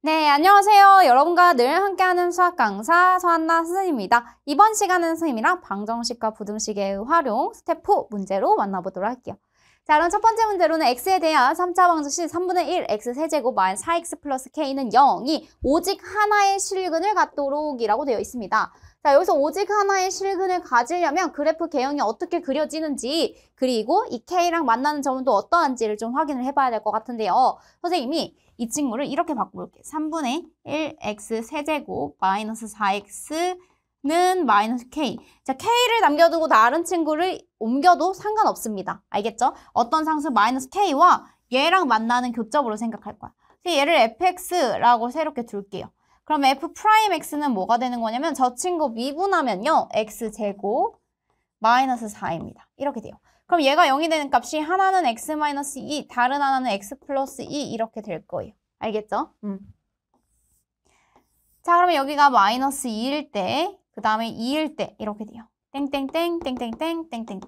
네, 안녕하세요. 여러분과 늘 함께하는 수학 강사 서한나 선생님입니다. 이번 시간은 선생님이랑 방정식과 부등식의 활용 스텝 4 문제로 만나보도록 할게요. 자, 그럼 첫 번째 문제로는 x에 대한 3차 방정식 3분의 1 x 세제곱 마이너스 4x 플러스 k는 0이 오직 하나의 실근을 갖도록 이라고 되어 있습니다. 자, 여기서 오직 하나의 실근을 가지려면 그래프 개형이 어떻게 그려지는지 그리고 이 k랑 만나는 점은 또 어떠한지를 좀 확인을 해봐야 될 것 같은데요. 선생님이 이 친구를 이렇게 바꿔볼게요. 3분의 1 x 세제곱 마이너스 4x는 마이너스 k. 자, k를 남겨두고 다른 친구를 옮겨도 상관없습니다. 알겠죠? 어떤 상수 마이너스 k와 얘랑 만나는 교점으로 생각할 거야. 얘를 fx라고 새롭게 둘게요. 그럼 f'x는 뭐가 되는 거냐면 저 친구 미분하면요. x제곱 마이너스 4입니다. 이렇게 돼요. 그럼 얘가 0이 되는 값이 하나는 x-2, 다른 하나는 x 플러스 2 이렇게 될 거예요. 알겠죠? 자, 그러면 여기가 마이너스 2일 때, 그 다음에 2일 때 이렇게 돼요. 땡땡땡, 땡땡땡, 땡땡땡.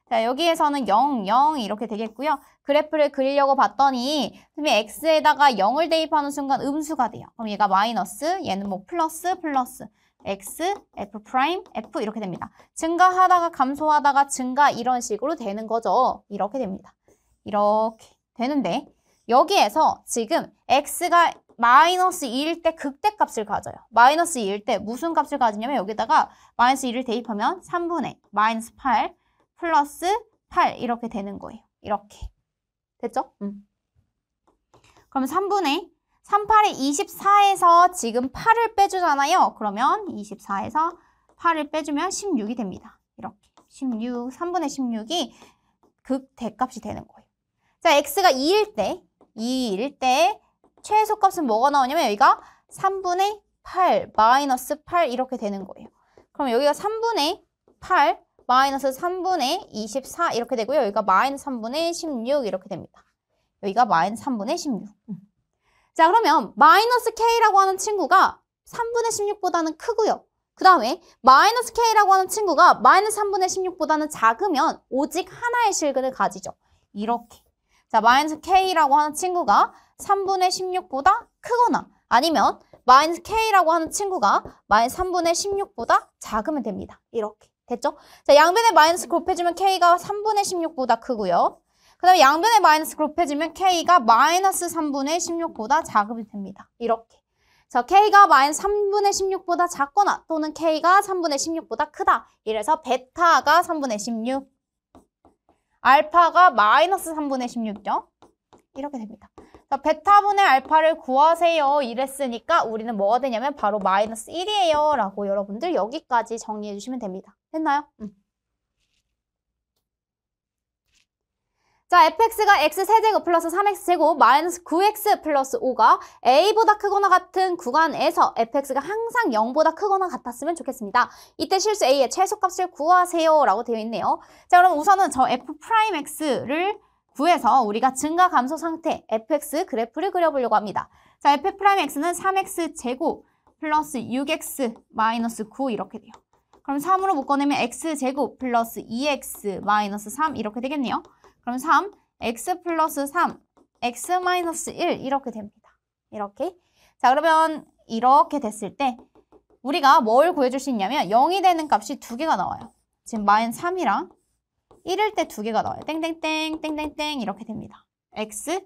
자, 여기에서는 0, 0 이렇게 되겠고요. 그래프를 그리려고 봤더니 선생님이 x에다가 0을 대입하는 순간 음수가 돼요. 그럼 얘가 마이너스, 얘는 뭐 플러스, 플러스. x, f 프라임, f 이렇게 됩니다. 증가하다가 감소하다가 증가 이런 식으로 되는 거죠. 이렇게 됩니다. 이렇게 되는데 여기에서 지금 x가 마이너스 2일 때 극대값을 가져요. 마이너스 2일 때 무슨 값을 가지냐면 여기다가 마이너스 2을 대입하면 3분의 마이너스 8 플러스 8 이렇게 되는 거예요. 이렇게. 됐죠? 그럼 3분의 38에 24에서 지금 8을 빼주잖아요. 그러면 24에서 8을 빼주면 16이 됩니다. 이렇게 16, 3분의 16이 극대값이 되는 거예요. 자, x가 2일 때 최소값은 뭐가 나오냐면 여기가 3분의 8 마이너스 8 이렇게 되는 거예요. 그럼 여기가 3분의 8 마이너스 3분의 24 이렇게 되고요. 여기가 마이너스 3분의 16 이렇게 됩니다. 여기가 마이너스 3분의 16. 자, 그러면 마이너스 k라고 하는 친구가 3분의 16보다는 크고요. 그 다음에 마이너스 k라고 하는 친구가 마이너스 3분의 16보다는 작으면 오직 하나의 실근을 가지죠. 이렇게. 자, 마이너스 k라고 하는 친구가 3분의 16보다 크거나 아니면 마이너스 k라고 하는 친구가 마이너스 3분의 16보다 작으면 됩니다. 이렇게. 됐죠? 자, 양변에 마이너스 곱해주면 k가 3분의 16보다 크고요. 그 다음에 양변에 마이너스 곱해주면 k가 마이너스 3분의 16보다 작으면 됩니다. 이렇게. 자, k가 마이너스 3분의 16보다 작거나 또는 k가 3분의 16보다 크다. 이래서 베타가 3분의 16, 알파가 마이너스 3분의 16죠. 이렇게 됩니다. 자, 베타분의 알파를 구하세요. 이랬으니까 우리는 뭐가 되냐면 바로 마이너스 1이에요. 라고 여러분들 여기까지 정리해 주시면 됩니다. 됐나요? 자, fx가 x세제곱 플러스 3x제곱 마이너스 9x 플러스 5가 a보다 크거나 같은 구간에서 fx가 항상 0보다 크거나 같았으면 좋겠습니다. 이때 실수 a의 최소값을 구하세요 라고 되어 있네요. 자, 그럼 우선은 저 f'x를 구해서 우리가 증가 감소 상태 fx 그래프를 그려보려고 합니다. 자, f'x는 3x제곱 플러스 6x 마이너스 9 이렇게 돼요. 그럼 3으로 묶어내면 x제곱 플러스 2x 마이너스 3 이렇게 되겠네요. 그럼 3, x 플러스 3, x 마이너스 1 이렇게 됩니다. 이렇게. 자, 그러면 이렇게 됐을 때 우리가 뭘 구해줄 수 있냐면 0이 되는 값이 두 개가 나와요. 지금 마이너스 3이랑 1일 때 두 개가 나와요. 땡땡땡, 땡땡땡 이렇게 됩니다. x,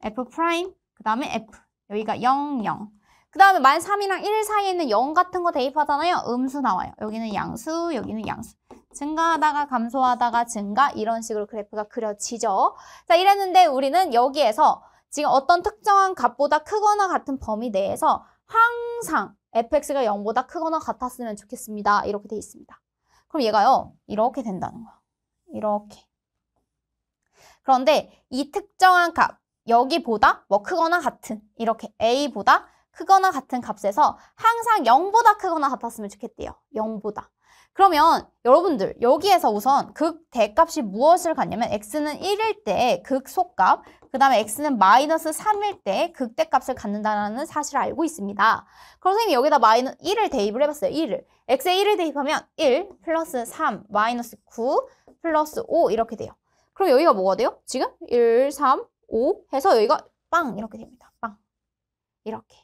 f 프라임, 그 다음에 f. 여기가 0, 0. 그 다음에 마이너스 3이랑 1 사이에 있는 0 같은 거 대입하잖아요. 음수 나와요. 여기는 양수, 여기는 양수. 증가하다가 감소하다가 증가 이런 식으로 그래프가 그려지죠. 자, 이랬는데 우리는 여기에서 지금 어떤 특정한 값보다 크거나 같은 범위 내에서 항상 fx가 0보다 크거나 같았으면 좋겠습니다. 이렇게 돼 있습니다. 그럼 얘가요. 이렇게 된다는 거야. 이렇게. 그런데 이 특정한 값 여기보다 뭐 크거나 같은 이렇게 a보다 크거나 같은 값에서 항상 0보다 크거나 같았으면 좋겠대요. 0보다. 그러면 여러분들 여기에서 우선 극대값이 무엇을 갖냐면 x는 1일 때 극소값, 그 다음에 x는 마이너스 3일 때 극대값을 갖는다는 사실을 알고 있습니다. 그럼 선생님이 여기다 마이너스 1을 대입을 해봤어요. 1을. x에 1을 대입하면 1 플러스 3 마이너스 9 플러스 5 이렇게 돼요. 그럼 여기가 뭐가 돼요? 지금 1, 3, 5 해서 여기가 빵 이렇게 됩니다. 빵. 이렇게.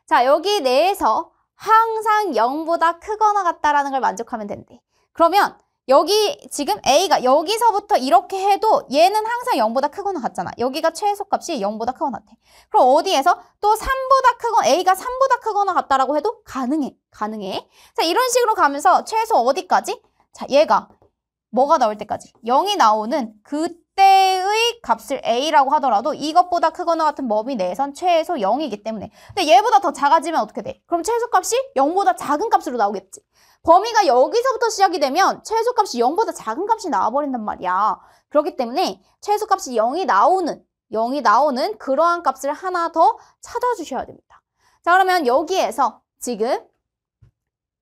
자, 여기 내에서 항상 0보다 크거나 같다라는 걸 만족하면 된대. 그러면 여기 지금 A가 여기서부터 이렇게 해도 얘는 항상 0보다 크거나 같잖아. 여기가 최소값이 0보다 크거나 같아. 그럼 어디에서 또 3보다 크거나 A가 3보다 크거나 같다라고 해도 가능해. 가능해. 자, 이런 식으로 가면서 최소 어디까지? 자, 얘가 뭐가 나올 때까지 0이 나오는 그때의 값을 A라고 하더라도 이것보다 크거나 같은 범위 내에선 최소 0이기 때문에. 근데 얘보다 더 작아지면 어떻게 돼? 그럼 최소값이 0보다 작은 값으로 나오겠지. 범위가 여기서부터 시작이 되면 최소값이 0보다 작은 값이 나와버린단 말이야. 그렇기 때문에 최소값이 0이 나오는 그러한 값을 하나 더 찾아주셔야 됩니다. 자, 그러면 여기에서 지금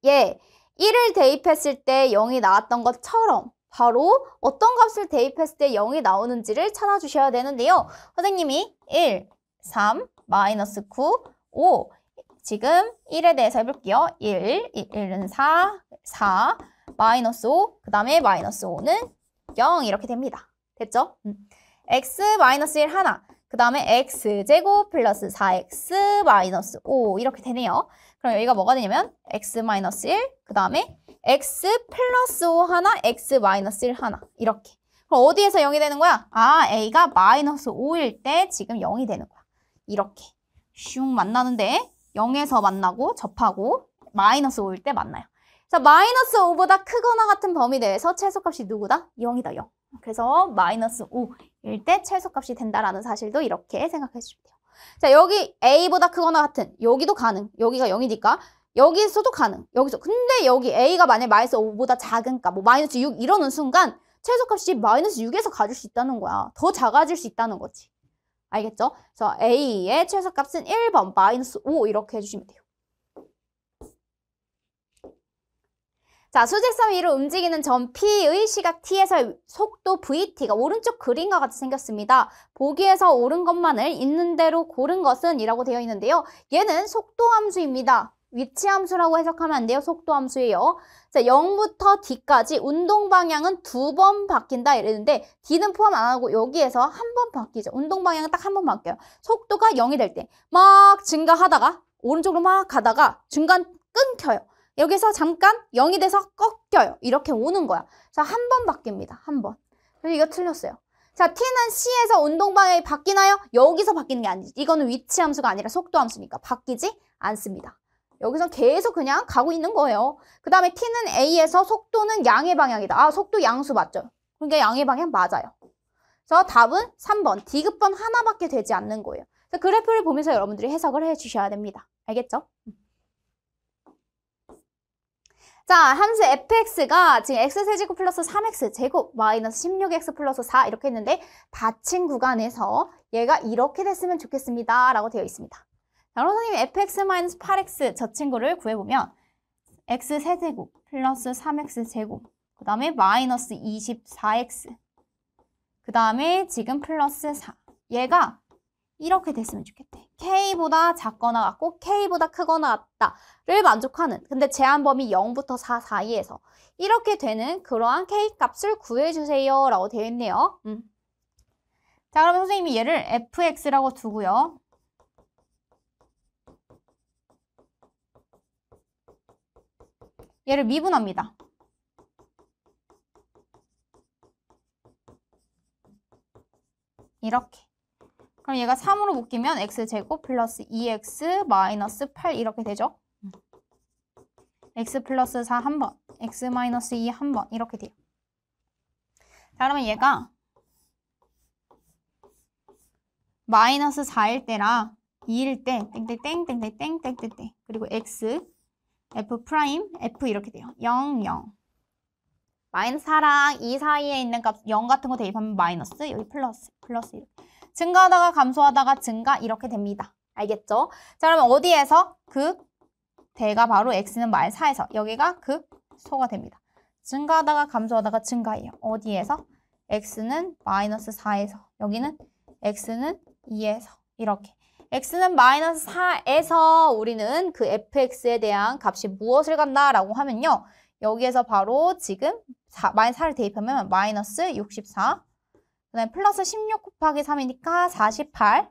얘 1을 대입했을 때 0이 나왔던 것처럼 바로 어떤 값을 대입했을 때 0이 나오는지를 찾아주셔야 되는데요. 선생님이 1, 3, 마이너스 9, 5 지금 1에 대해서 해볼게요. 1은 4, 마이너스 5, 그 다음에 마이너스 5는 0 이렇게 됩니다. 됐죠? x 마이너스 1 하나, 그 다음에 x제곱 플러스 4x 마이너스 5 이렇게 되네요. 그럼 여기가 뭐가 되냐면 x 마이너스 1, 그 다음에 x 플러스 5 하나, x 마이너스 1 하나 이렇게. 그럼 어디에서 0이 되는 거야? 아, a가 마이너스 5일 때 지금 0이 되는 거야. 이렇게 슝 만나는데 0에서 만나고 접하고 마이너스 5일 때 만나요. 자, 마이너스 5보다 크거나 같은 범위 내에서 최소값이 누구다? 0이다, 0. 그래서 마이너스 5일 때 최소값이 된다라는 사실도 이렇게 생각해 주시면 돼요. 자, 여기 A보다 크거나 같은, 여기도 가능. 여기가 0이니까 여기서도 가능. 여기서. 근데 여기 A가 만약 마이너스 5보다 작은 값, 뭐 마이너스 6 이러는 순간 최소값이 마이너스 6에서 가줄 수 있다는 거야. 더 작아질 수 있다는 거지. 알겠죠? 그래서 A의 최소값은 1번 마이너스 5 이렇게 해주시면 돼요. 자, 수직선 위로 움직이는 점 P의 시각 T에서의 속도 VT가 오른쪽 그림과 같이 생겼습니다. 보기에서 옳은 것만을 있는 대로 고른 것은 이라고 되어 있는데요. 얘는 속도 함수입니다. 위치 함수라고 해석하면 안 돼요. 속도 함수예요. 자, 0부터 D까지 운동 방향은 2번 바뀐다 이랬는데 D는 포함 안 하고 여기에서 한 번 바뀌죠. 운동 방향은 딱 한 번 바뀌어요. 속도가 0이 될 때 막 증가하다가 오른쪽으로 막 가다가 중간 끊겨요. 여기서 잠깐 0이 돼서 꺾여요. 이렇게 오는 거야. 자, 한 번 바뀝니다. 한 번. 그래서 이거 틀렸어요. 자, T는 C에서 운동 방향이 바뀌나요? 여기서 바뀌는 게 아니지. 이거는 위치 함수가 아니라 속도 함수니까 바뀌지 않습니다. 여기서 계속 그냥 가고 있는 거예요. 그 다음에 T는 A에서 속도는 양의 방향이다. 아, 속도 양수 맞죠? 그러니까 양의 방향 맞아요. 그래서 답은 3번. D급번 하나밖에 되지 않는 거예요. 그래서 그래프를 보면서 여러분들이 해석을 해주셔야 됩니다. 알겠죠? 자, 함수 fx가 지금 x세제곱 플러스 3x제곱 마이너스 16x 플러스 4 이렇게 했는데 닫힌 구간에서 얘가 이렇게 됐으면 좋겠습니다. 라고 되어 있습니다. 자, 그럼 선생님이 fx 마이너스 8x 저 친구를 구해보면 x세제곱 플러스 3x제곱 그 다음에 마이너스 24x 그 다음에 지금 플러스 4 얘가 이렇게 됐으면 좋겠대. K보다 작거나 같고 K보다 크거나 같다를 만족하는 근데 제한 범위 0부터 4 사이에서 이렇게 되는 그러한 K 값을 구해주세요 라고 되어 있네요. 자, 그러면 선생님이 얘를 fx라고 두고요. 얘를 미분합니다. 이렇게. 그럼 얘가 3으로 묶이면 x제곱 플러스 2x 마이너스 8 이렇게 되죠. x 플러스 4 한 번, x 마이너스 2 한 번 이렇게 돼요. 자, 그러면 얘가 마이너스 4일 때랑 2일 때 땡땡땡땡땡땡땡땡 그리고 x, f 프라임, f 이렇게 돼요. 0, 0. 마이너스 4랑 2 사이에 있는 값 0 같은 거 대입하면 마이너스, 여기 플러스, 플러스 이렇게. 증가하다가 감소하다가 증가 이렇게 됩니다. 알겠죠? 자, 그러면 어디에서 극대가 바로 x는 마이너스 4에서 여기가 극소가 됩니다. 증가하다가 감소하다가 증가해요. 어디에서? x는 마이너스 4에서 여기는 x는 2에서 이렇게. x는 마이너스 4에서 우리는 그 fx에 대한 값이 무엇을 갖나라고 하면요. 여기에서 바로 지금 마이너스 4를 대입하면 마이너스 64 그 다음에 플러스 16 곱하기 3이니까 48.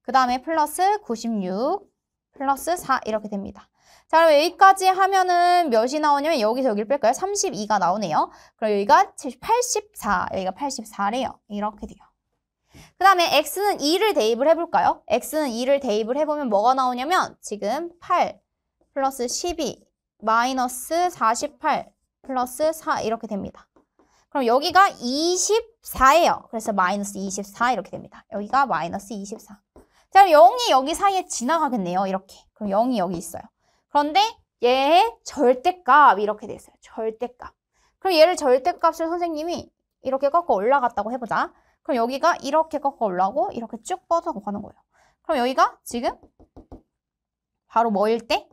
그 다음에 플러스 96 플러스 4 이렇게 됩니다. 자, 그럼 여기까지 하면은 몇이 나오냐면 여기서 여기를 뺄까요? 32가 나오네요. 그럼 여기가 84, 여기가 84래요. 이렇게 돼요. 그 다음에 x는 2를 대입을 해볼까요? x는 2를 대입을 해보면 뭐가 나오냐면 지금 8 플러스 12 마이너스 48 플러스 4 이렇게 됩니다. 그럼 여기가 24예요. 그래서 마이너스 24 이렇게 됩니다. 여기가 마이너스 24. 자, 그럼 0이 여기 사이에 지나가겠네요. 이렇게. 그럼 0이 여기 있어요. 그런데 얘의 절대값 이렇게 돼 있어요. 절대값. 그럼 얘를 절대값을 선생님이 이렇게 꺾어 올라갔다고 해보자. 그럼 여기가 이렇게 꺾어 올라오고 이렇게 쭉 뻗어 가는 거예요. 그럼 여기가 지금 바로 뭐일 때?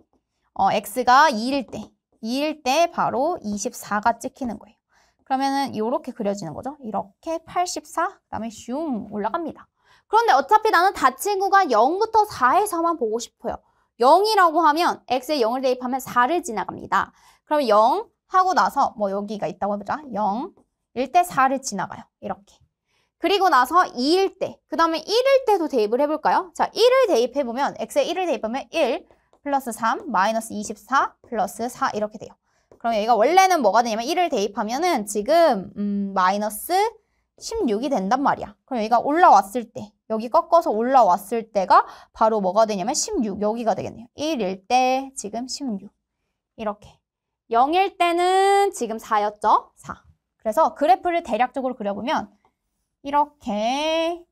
x가 2일 때 바로 24가 찍히는 거예요. 그러면은 이렇게 그려지는 거죠. 이렇게 84, 그 다음에 슝 올라갑니다. 그런데 어차피 나는 닫힌구가 0부터 4에서만 보고 싶어요. 0이라고 하면 x에 0을 대입하면 4를 지나갑니다. 그럼 0 하고 나서 뭐 여기가 있다고 해보자. 0일 때 4를 지나가요. 이렇게. 그리고 나서 2일 때, 그 다음에 1일 때도 대입을 해볼까요? 자, 1을 대입해보면 x에 1을 대입하면 1 플러스 3 마이너스 24 플러스 4 이렇게 돼요. 그럼 여기가 원래는 뭐가 되냐면 1을 대입하면은 지금 마이너스 16이 된단 말이야. 그럼 여기가 올라왔을 때, 여기 꺾어서 올라왔을 때가 바로 뭐가 되냐면 16, 여기가 되겠네요. 1일 때 지금 16. 이렇게. 0일 때는 지금 4였죠? 4. 그래서 그래프를 대략적으로 그려보면 이렇게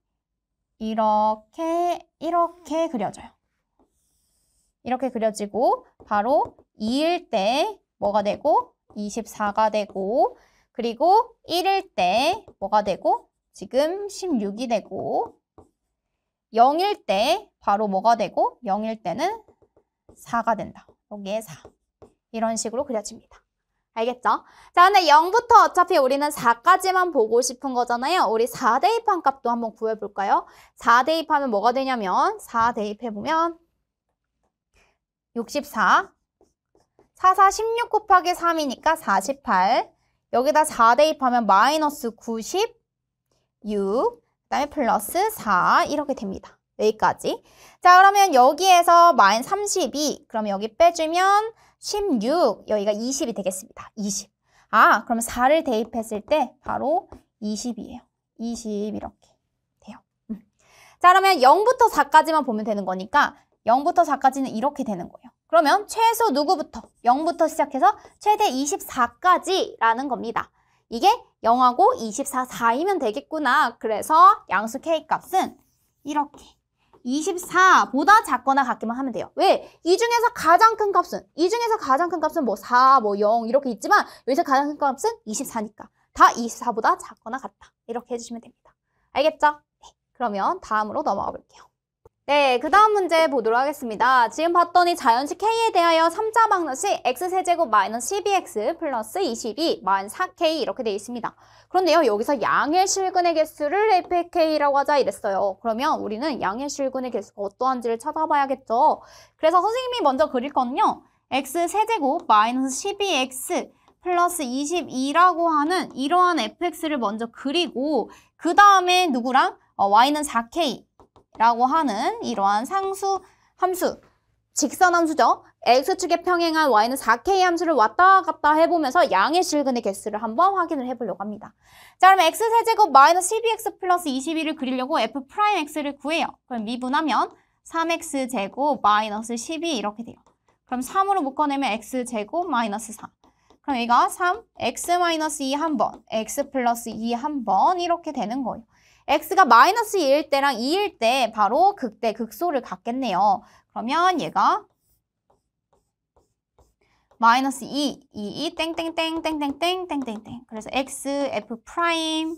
그려져요. 이렇게 그려지고 바로 2일 때 뭐가 되고 24가 되고 그리고 1일 때 뭐가 되고 지금 16이 되고 0일 때 바로 뭐가 되고 0일 때는 4가 된다. 여기에 4. 이런 식으로 그려집니다. 알겠죠? 자, 근데 0부터 어차피 우리는 4까지만 보고 싶은 거잖아요. 우리 4 대입한 값도 한번 구해볼까요? 4 대입하면 뭐가 되냐면 4 대입해보면 64 4, 4, 16 곱하기 3이니까 48 여기다 4 대입하면 마이너스 96 그 다음에 플러스 4 이렇게 됩니다. 여기까지. 자, 그러면 여기에서 마이너스 32 그럼 여기 빼주면 16 여기가 20이 되겠습니다. 20. 아, 그럼 4를 대입했을 때 바로 20이에요. 20 이렇게 돼요. 자, 그러면 0부터 4까지만 보면 되는 거니까 0부터 4까지는 이렇게 되는 거예요. 그러면 최소 누구부터? 0부터 시작해서 최대 24까지라는 겁니다. 이게 0하고 24 사이면 되겠구나. 그래서 양수 K값은 이렇게 24보다 작거나 같기만 하면 돼요. 왜? 이 중에서 가장 큰 값은 뭐 4, 뭐 0 이렇게 있지만 여기서 가장 큰 값은 24니까 다 24보다 작거나 같다. 이렇게 해주시면 됩니다. 알겠죠? 네, 그러면 다음으로 넘어가 볼게요. 네, 그 다음 문제 보도록 하겠습니다. 지금 봤더니 자연식 K에 대하여 3자 방정식 x세제곱 마이너스 12x 플러스 22 마이너스 4k 이렇게 되어 있습니다. 그런데요, 여기서 양의 실근의 개수를 fk라고 하자 이랬어요. 그러면 우리는 양의 실근의 개수가 어떠한지를 찾아봐야겠죠. 그래서 선생님이 먼저 그릴 거는요. x세제곱 마이너스 12x 플러스 22라고 하는 이러한 fx를 먼저 그리고 그 다음에 누구랑? y는 4k 라고 하는 이러한 상수 함수, 직선 함수죠. x축에 평행한 y는 4k 함수를 왔다 갔다 해보면서 양의 실근의 개수를 한번 확인을 해보려고 합니다. 자, 그럼 x세제곱 마이너스 12x 플러스 22를 그리려고 f'x를 구해요. 그럼 미분하면 3x제곱 마이너스 12 이렇게 돼요. 그럼 3으로 묶어내면 x제곱 마이너스 4. 그럼 여기가 3, x 마이너스 2 한 번, x 플러스 2 한 번 이렇게 되는 거예요. x가 마이너스 1일 때랑 2일 때 바로 극대, 극소를 갖겠네요. 그러면 얘가 마이너스 2, 땡땡땡땡땡땡땡땡땡. 그래서 x, f 프라임,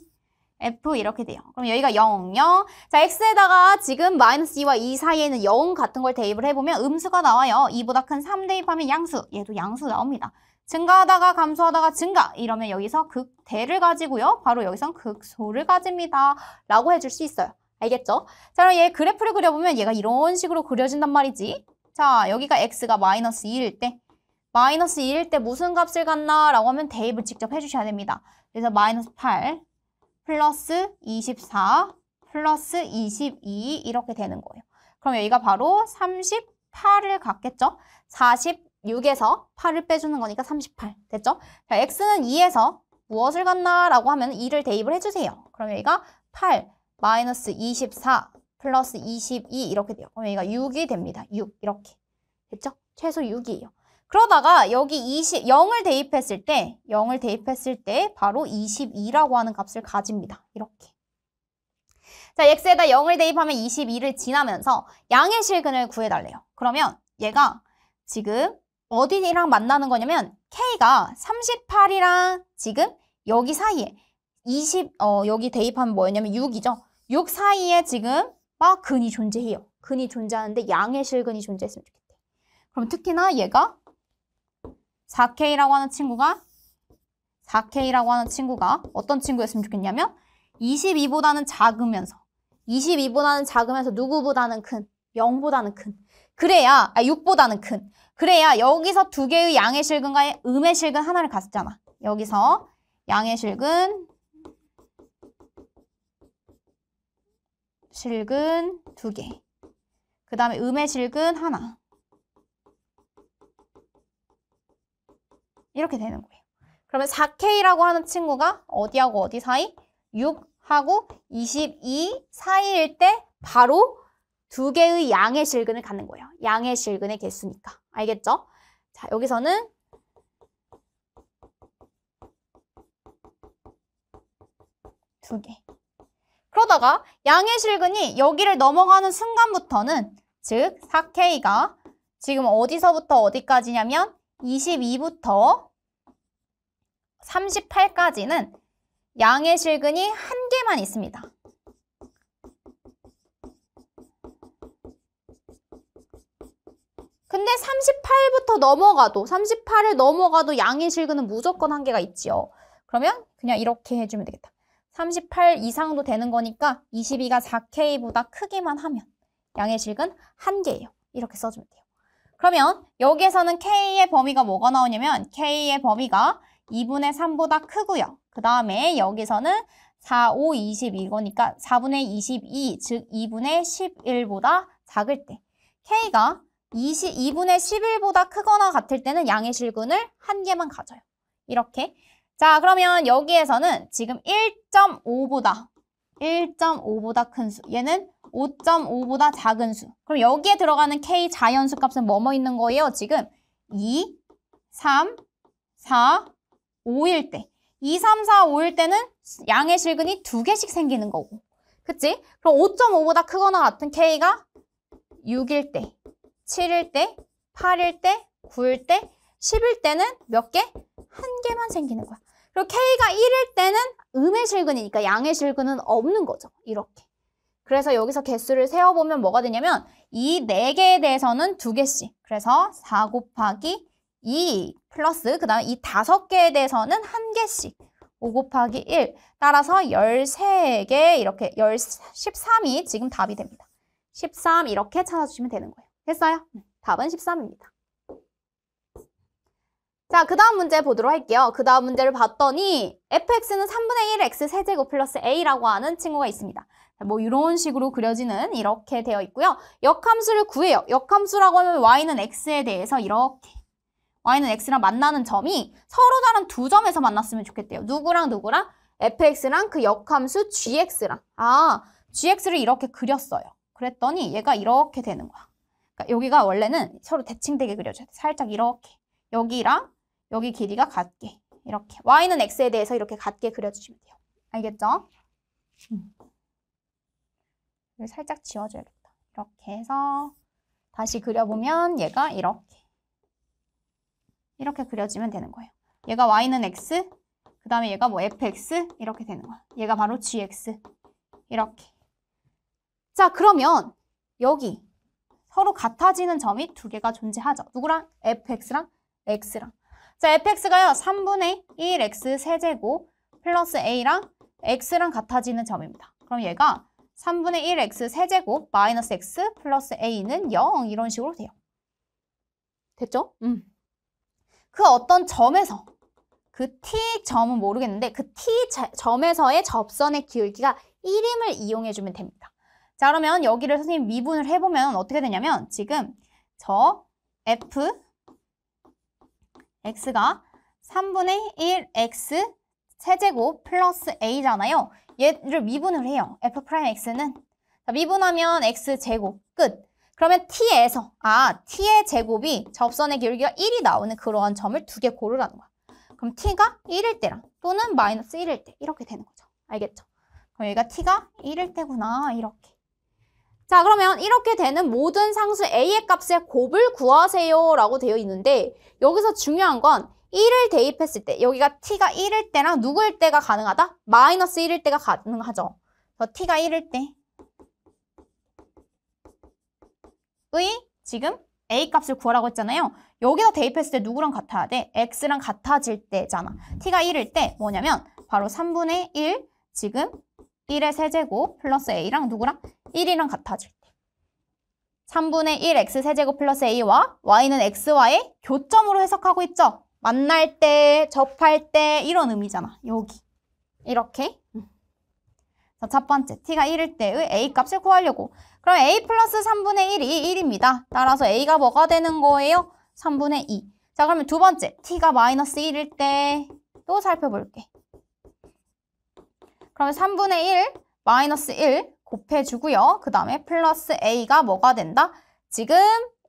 f 이렇게 돼요. 그럼 여기가 0, 0. 자, x에다가 지금 마이너스 2와 2 사이에는 0 같은 걸 대입을 해보면 음수가 나와요. 2보다 큰 3 대입하면 양수. 얘도 양수 나옵니다. 증가하다가 감소하다가 증가 이러면 여기서 극대를 가지고요. 바로 여기선 극소를 가집니다. 라고 해줄 수 있어요. 알겠죠? 자, 그럼 얘 그래프를 그려보면 얘가 이런 식으로 그려진단 말이지. 자, 여기가 x가 마이너스 2일 때 마이너스 2일 때 무슨 값을 갖나? 라고 하면 대입을 직접 해주셔야 됩니다. 그래서 마이너스 8 플러스 24 플러스 22 이렇게 되는 거예요. 그럼 여기가 바로 38을 갖겠죠? 46에서 8을 빼주는 거니까 38 됐죠? 자, x는 2에서 무엇을 갖나라고 하면 2를 대입을 해주세요. 그럼 여기가 8 마이너스 24 플러스 22 이렇게 돼요. 그럼 여기가 6이 됩니다. 6 이렇게 됐죠? 최소 6이에요. 그러다가 여기 0을 대입했을 때 바로 22라고 하는 값을 가집니다. 이렇게. 자, x에다 0을 대입하면 22를 지나면서 양의 실근을 구해달래요. 그러면 얘가 지금 어디랑 만나는 거냐면 k가 38이랑 지금 여기 사이에 여기 대입하면 뭐였냐면 6이죠. 6 사이에 지금 막 근이 존재해요. 근이 존재하는데 양의 실근이 존재했으면 좋겠대. 그럼 특히나 얘가 4K라고 하는 친구가 어떤 친구였으면 좋겠냐면 22보다는 작으면서 누구보다는 큰, 0보다는 큰. 그래야 6보다는 큰. 그래야 여기서 두 개의 양의 실근과 음의 실근 하나를 갔잖아. 여기서 양의 실근 두 개. 그 다음에 음의 실근 하나. 이렇게 되는 거예요. 그러면 4K라고 하는 친구가 어디하고 어디 사이? 6하고 22 사이일 때 바로 두 개의 양의 실근을 갖는 거예요. 양의 실근의 개수니까. 알겠죠? 자, 여기서는 두 개. 그러다가 양의 실근이 여기를 넘어가는 순간부터는 즉 4K가 지금 어디서부터 어디까지냐면 22부터 38까지는 양의 실근이 한 개만 있습니다. 근데 38을 넘어가도 양의 실근은 무조건 한 개가 있지요. 그러면 그냥 이렇게 해주면 되겠다. 38 이상도 되는 거니까 22가 4K보다 크기만 하면 양의 실근 한 개예요. 이렇게 써주면 돼요. 그러면 여기에서는 K의 범위가 뭐가 나오냐면 K의 범위가 2분의 3보다 크고요. 그 다음에 여기서는 4, 5, 20 이거니까 4분의 22, 즉 2분의 11보다 작을 때 K가 2분의 11보다 크거나 같을 때는 양의 실근을 한 개만 가져요. 이렇게. 자, 그러면 여기에서는 지금 1.5보다 큰 수, 얘는 5.5보다 작은 수. 그럼 여기에 들어가는 K 자연수 값은 뭐뭐 있는 거예요? 지금 2, 3, 4, 5일 때. 2, 3, 4, 5일 때는 양의 실근이 두 개씩 생기는 거고. 그치? 그럼 5.5보다 크거나 같은 K가 6일 때, 7일 때, 8일 때, 9일 때, 10일 때는 몇 개? 한 개만 생기는 거야. 그리고 K가 1일 때는 음의 실근이니까 양의 실근은 없는 거죠. 이렇게. 그래서 여기서 개수를 세어보면 뭐가 되냐면 이 4개에 대해서는 2개씩. 그래서 4 곱하기 2 플러스 그 다음에 이 5개에 대해서는 1개씩. 5 곱하기 1 따라서 13개 이렇게 13이 지금 답이 됩니다. 13 이렇게 찾아주시면 되는 거예요. 됐어요? 답은 13입니다. 자, 그 다음 문제 보도록 할게요. 그 다음 문제를 봤더니 fx는 3분의 1 x 세제곱 플러스 a라고 하는 친구가 있습니다. 뭐 이런 식으로 그려지는 이렇게 되어 있고요. 역함수를 구해요. 역함수라고 하면 y는 x에 대해서 이렇게 y는 x랑 만나는 점이 서로 다른 두 점에서 만났으면 좋겠대요. 누구랑 누구랑? fx랑 그 역함수 gx랑. gx를 이렇게 그렸어요. 그랬더니 얘가 이렇게 되는 거야. 그러니까 여기가 원래는 서로 대칭되게 그려줘야 돼. 살짝 이렇게. 여기랑 여기 길이가 같게. 이렇게. y는 x에 대해서 이렇게 같게 그려주시면 돼요. 알겠죠? 살짝 지워줘야겠다. 이렇게 해서 다시 그려보면 얘가 이렇게 그려지면 되는 거예요. 얘가 y는 x, 그 다음에 얘가 뭐 fx 이렇게 되는 거야. 얘가 바로 gx 이렇게. 자, 그러면 여기 서로 같아지는 점이 두 개가 존재하죠. 누구랑? fx랑 x랑. 자, fx가요 3분의 1 x 세제곱 플러스 a랑 x랑 같아지는 점입니다. 그럼 얘가 3분의 1 x 세제곱 마이너스 x 플러스 a는 0 이런 식으로 돼요. 됐죠? 그 어떤 점에서 그 t점은 모르겠는데 그 t점에서의 접선의 기울기가 1임을 이용해주면 됩니다. 자, 그러면 여기를 선생님 미분을 해보면 어떻게 되냐면 지금 저 f x가 3분의 1 x 세제곱 플러스 a잖아요. 얘를 미분을 해요. f 프라임 x는 자, 미분하면 x제곱 끝. 그러면 t에서 t의 제곱이 접선의 기울기가 1이 나오는 그러한 점을 두 개 고르라는 거야. 그럼 t가 1일 때랑 또는 마이너스 1일 때 이렇게 되는 거죠. 알겠죠? 그럼 여기가 t가 1일 때구나 이렇게. 자, 그러면 이렇게 되는 모든 상수 a의 값의 곱을 구하세요 라고 되어 있는데 여기서 중요한 건 1을 대입했을 때 여기가 t가 1일 때랑 누구일 때가 가능하다? 마이너스 1일 때가 가능하죠. 그래서 t가 1일 때의 지금 a 값을 구하라고 했잖아요. 여기서 대입했을 때 누구랑 같아야 돼? x랑 같아질 때잖아. t가 1일 때 뭐냐면 바로 3분의 1 지금 1의 세제곱 플러스 a랑 누구랑? 1이랑 같아질 때. 3분의 1 x 세제곱 플러스 a와 y는 x와의 교점으로 해석하고 있죠? 만날 때, 접할 때 이런 의미잖아. 여기. 이렇게. 자, 첫 번째, t가 1일 때의 a 값을 구하려고. 그럼 a 플러스 3분의 1이 1입니다. 따라서 a가 뭐가 되는 거예요? 3분의 2. 자, 그러면 두 번째, t가 마이너스 1일 때 또 살펴볼게. 그러면 3분의 1 마이너스 1 곱해주고요. 그 다음에 플러스 a가 뭐가 된다? 지금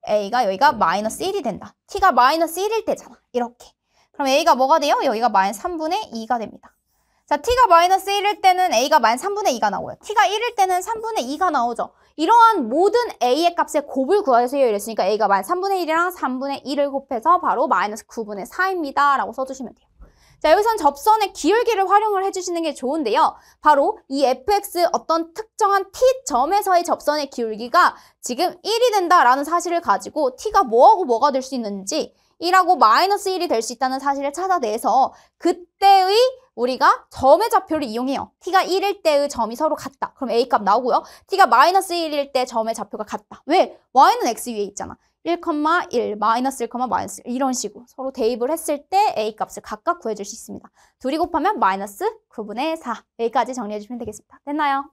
a가 여기가 마이너스 1이 된다. t가 마이너스 1일 때잖아. 이렇게. 그럼 a가 뭐가 돼요? 여기가 마이너스 3분의 2가 됩니다. 자, t가 마이너스 1일 때는 a가 마이너스 3분의 2가 나오고요. t가 1일 때는 3분의 2가 나오죠. 이러한 모든 a의 값의 곱을 구하세요 이랬으니까 a가 마이너스 3분의 1이랑 3분의 2를 곱해서 바로 마이너스 9분의 4입니다. 라고 써주시면 돼요. 자, 여기선 접선의 기울기를 활용을 해주시는 게 좋은데요. 바로 이 fx 어떤 특정한 t점에서의 접선의 기울기가 지금 1이 된다라는 사실을 가지고 t가 뭐하고 뭐가 될 수 있는지 1하고 마이너스 1이 될 수 있다는 사실을 찾아내서 그때의 우리가 점의 좌표를 이용해요. t가 1일 때의 점이 서로 같다. 그럼 a값 나오고요. t가 마이너스 1일 때 점의 좌표가 같다. 왜? y는 x 위에 있잖아. 1,1, 마이너스 1, 마이너스 1 이런 식으로 서로 대입을 했을 때 a값을 각각 구해줄 수 있습니다. 둘이 곱하면 마이너스 9분의 4. 여기까지 정리해주시면 되겠습니다. 됐나요?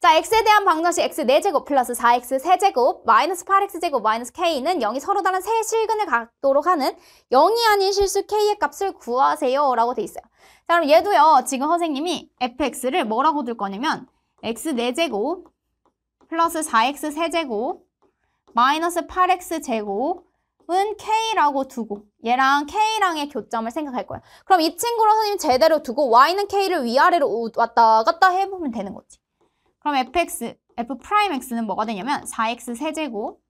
자, x에 대한 방정식 x 4제곱 플러스 4x 세제곱 마이너스 8x제곱 마이너스 k는 0이 서로 다른 세 실근을 갖도록 하는 0이 아닌 실수 k의 값을 구하세요 라고 돼 있어요. 자, 그럼 얘도요. 지금 선생님이 fx를 뭐라고 둘 거냐면 x 4제곱 플러스 4x 세제곱 마이너스 8x제곱은 k라고 두고 얘랑 k랑의 교점을 생각할 거예요. 그럼 이 친구를 선생님 제대로 두고 y는 k를 위아래로 왔다 갔다 해보면 되는 거지. 그럼 f'x는 뭐가 되냐면 4x 세제곱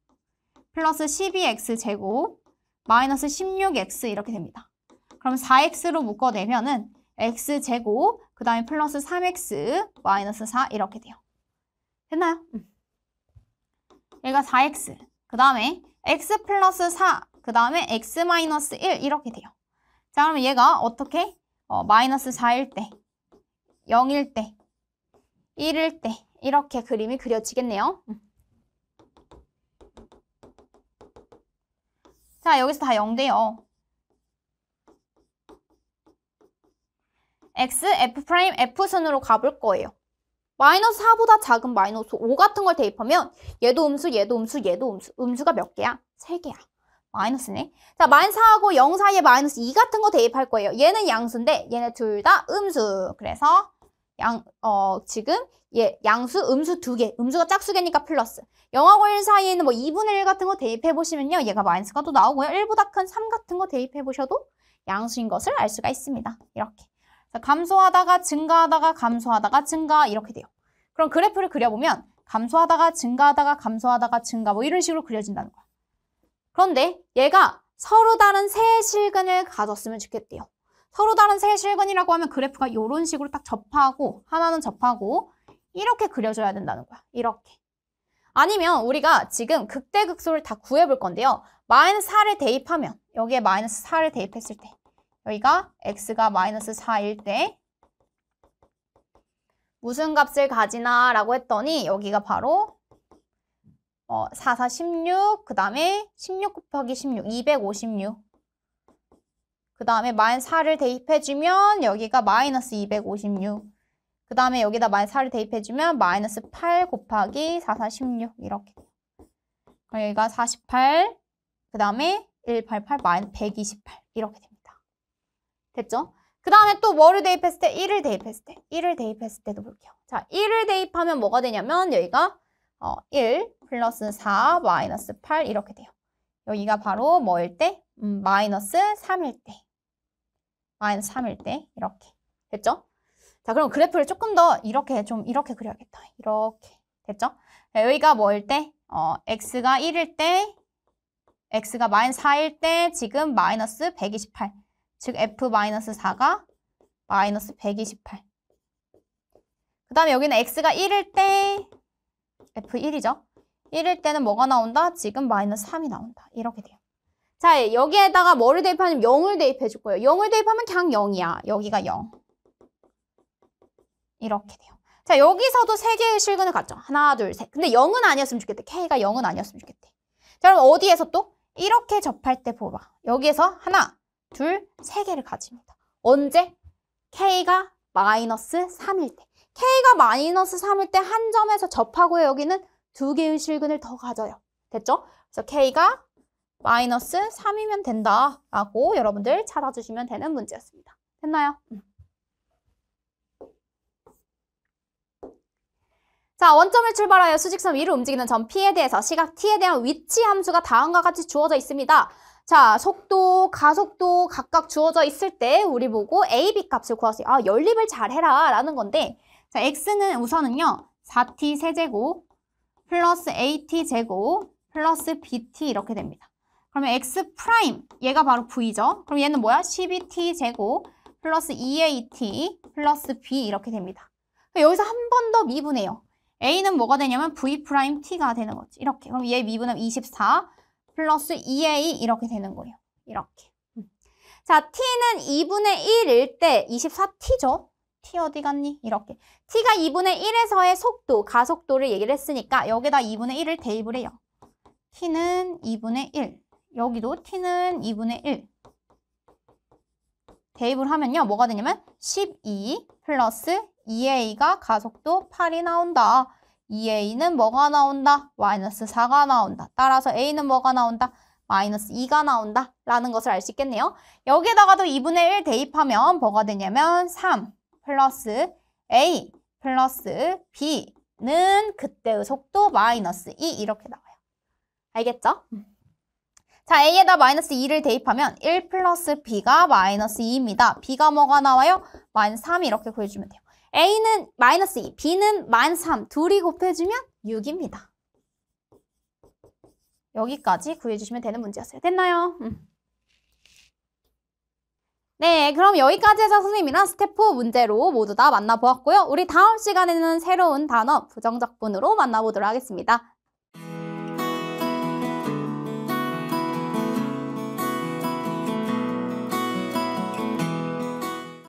플러스 12x제곱 마이너스 16x 이렇게 됩니다. 그럼 4x로 묶어내면은 x제곱 그 다음에 플러스 3x 마이너스 4 이렇게 돼요. 됐나요? 얘가 4x 그 다음에 x 플러스 4 그 다음에 x 마이너스 1 이렇게 돼요. 자, 그러면 얘가 어떻게? 마이너스 4일 때 0일 때 1일 때 이렇게 그림이 그려지겠네요. 자, 여기서 다 0돼요. x, f 프라임, f순으로 가볼 거예요. 마이너스 4보다 작은 마이너스 5 같은 걸 대입하면 얘도 음수, 얘도 음수, 얘도 음수. 음수가 몇 개야? 3개야. 마이너스네. 자, 마이너스 4하고 0 사이에 마이너스 2 같은 거 대입할 거예요. 얘는 양수인데 얘네 둘 다 음수. 그래서 지금 양수, 음수 2개. 음수가 짝수개니까 플러스. 0하고 1 사이에는 뭐 2분의 1 같은 거 대입해보시면요. 얘가 마이너스가 또 나오고요. 1보다 큰 3 같은 거 대입해보셔도 양수인 것을 알 수가 있습니다. 이렇게. 자, 감소하다가 증가하다가 감소하다가 증가 이렇게 돼요. 그럼 그래프를 그려보면 감소하다가 증가하다가 감소하다가 증가 뭐 이런 식으로 그려진다는 거야. 그런데 얘가 서로 다른 세 실근을 가졌으면 좋겠대요. 서로 다른 세 실근이라고 하면 그래프가 이런 식으로 딱 접하고 하나는 접하고 이렇게 그려줘야 된다는 거야. 이렇게. 아니면 우리가 지금 극대극소를 다 구해볼 건데요. 마이너스 4를 대입하면 여기에 마이너스 4를 대입했을 때 여기가 x가 마이너스 4일 때 무슨 값을 가지나 라고 했더니 여기가 바로 4, 4, 16, 그 다음에 16 곱하기 16, 256 그 다음에 마이너스 4를 대입해주면 여기가 마이너스 256. 그 다음에 여기다 마이너스 4를 대입해주면 마이너스 8 곱하기 4, 4, 16 이렇게 돼요. 그럼 여기가 48, 그 다음에 188 마이너스 128 이렇게 됩니다. 됐죠? 그 다음에 또 뭐를 대입했을 때? 1을 대입했을 때. 1을 대입했을 때도 볼게요. 자, 1을 대입하면 뭐가 되냐면 여기가 1 플러스 4 마이너스 8 이렇게 돼요. 여기가 바로 뭐일 때? 마이너스 3일 때. 마이너스 3일 때 이렇게. 됐죠? 자, 그럼 그래프를 조금 더 이렇게 그려야겠다. 이렇게. 됐죠? 자, 여기가 뭐일 때? x가 1일 때, x가 마이너스 4일 때 지금 마이너스 128. 즉 f-4가 마이너스 128. 그 다음에 여기는 x가 1일 때 f1이죠. 1일 때는 뭐가 나온다? 지금 마이너스 3이 나온다. 이렇게 돼요. 자, 여기에다가 뭐를 대입하냐면 0을 대입해 줄 거예요. 0을 대입하면 그냥 0이야. 여기가 0. 이렇게 돼요. 자, 여기서도 3개의 실근을 갖죠. 하나, 둘, 셋. 근데 0은 아니었으면 좋겠대. K가 0은 아니었으면 좋겠대. 자, 그럼 어디에서 또? 이렇게 접할 때 봐봐. 여기에서 하나, 둘, 3개를 가집니다. 언제? K가 마이너스 3일 때. K가 마이너스 3일 때 한 점에서 접하고요. 여기는 2개의 실근을 더 가져요. 됐죠? 그래서 K가 마이너스 3이면 된다라고 여러분들 찾아주시면 되는 문제였습니다. 됐나요? 자, 원점을 출발하여 수직선 위로 움직이는 점 P에 대해서 시각 T에 대한 위치 함수가 다음과 같이 주어져 있습니다. 자, 속도, 가속도 각각 주어져 있을 때 우리 보고 A, B 값을 구하세요. 아, 연립을 잘해라 라는 건데, 자, X는 우선은요 4T 세제곱 플러스 AT 제곱 플러스 BT 이렇게 됩니다. 그러면 X 프라임, 얘가 바로 V죠. 그럼 얘는 뭐야? 12T 제곱 플러스 2AT 플러스 B 이렇게 됩니다. 여기서 한 번 더 미분해요. A는 뭐가 되냐면 V 프라임 T가 되는 거지. 이렇게. 그럼 얘 미분하면 24 플러스 2A 이렇게 되는 거예요. 이렇게. 자, T는 2분의 1일 때 24T죠. T 어디 갔니? 이렇게. T가 2분의 1에서의 속도, 가속도를 얘기를 했으니까 여기다 2분의 1을 대입을 해요. T는 2분의 1. 여기도 T는 2분의 1. 대입을 하면요. 뭐가 되냐면 12 플러스 2A가 가속도 8이 나온다. 2A는 뭐가 나온다? 마이너스 4가 나온다. 따라서 A는 뭐가 나온다? 마이너스 2가 나온다. 라는 것을 알 수 있겠네요. 여기에다가도 2분의 1 대입하면 뭐가 되냐면 3 플러스 A 플러스 B는 그때의 속도 마이너스 2 이렇게 나와요. 알겠죠? 자, A에다 마이너스 2를 대입하면 1 플러스 B가 마이너스 2입니다. B가 뭐가 나와요? 마이너스 3 이렇게 구해주면 돼요. A는 마이너스 2, B는 마이너스 3 둘이 곱해주면 6입니다. 여기까지 구해주시면 되는 문제였어요. 됐나요? 네, 그럼 여기까지 해서 선생님이랑 스텝 4 문제로 모두 다 만나보았고요. 우리 다음 시간에는 새로운 단어 부정적분으로 만나보도록 하겠습니다.